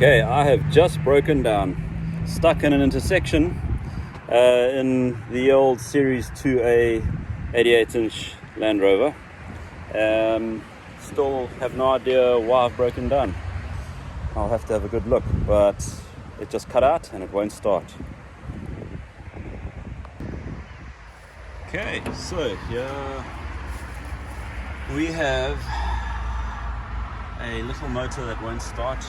Okay, I have just broken down, stuck in an intersection in the old Series 2A 88-inch Land Rover. Still have no idea why I've broken down. I'll have to have a good look, but it just cut out and it won't start. Okay, so here we have a little motor that won't start.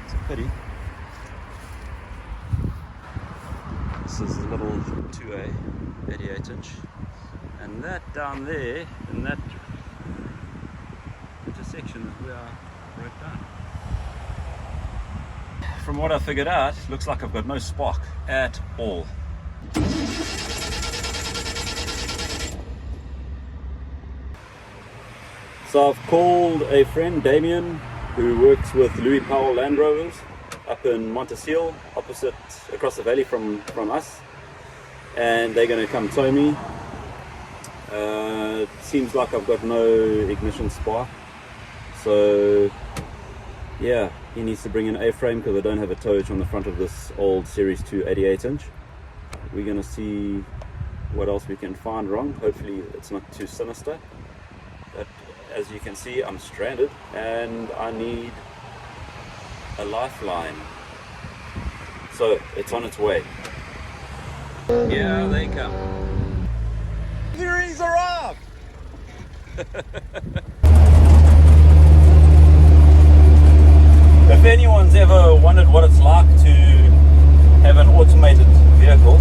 It's a pity. This is a little 2A 88-inch, and that down there in that intersection is where I broke down. From what I figured out, looks like I've got no spark at all. So I've called a friend, Damien, who works with Louis Powell Land Rovers up in Montecille, opposite, across the valley from us, and they're going to come tow me. It seems like I've got no ignition spark, so yeah, he needs to bring an A-frame because I don't have a towage on the front of this old Series 2 88-inch. We're going to see what else we can find wrong. Hopefully it's not too sinister, but as you can see, I'm stranded and I need a lifeline. So it's on its way. Yeah, they come. He's arrived! If anyone's ever wondered what it's like to have an automated vehicle,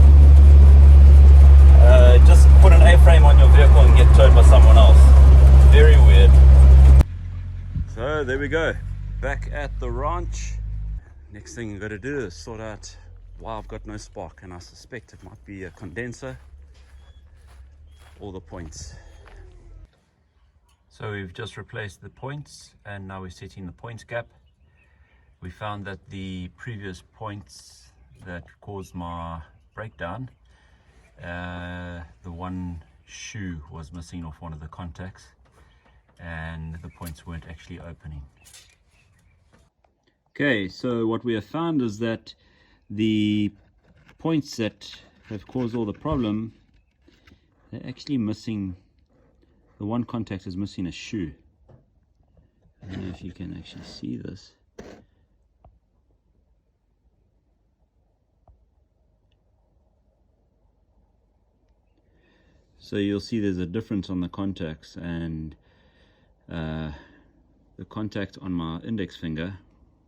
just put an A-frame on your vehicle and get towed by someone else. Very weird. So there we go, back at the ranch. Next thing I've got to do is sort out why I've got no spark, and I suspect it might be a condenser or the points. So we've just replaced the points and now we're setting the points gap. We found that the previous points that caused my breakdown, the one shoe was missing off one of the contacts and the points weren't actually opening. Okay, so what we have found is that the points that have caused all the problem, they're actually missing, the one contact is missing a shoe. I don't know if you can actually see this. So you'll see there's a difference on the contacts, and the contact on my index finger,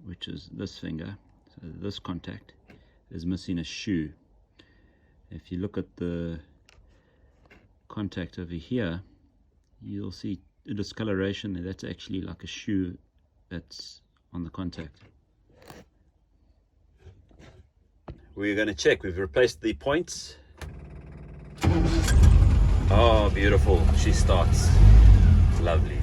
which is this finger, so this contact is missing a shoe. If you look at the contact over here, you'll see a discoloration there. That's actually like a shoe that's on the contact. We're going to check. We've replaced the points. Oh, beautiful. She starts. Lovely.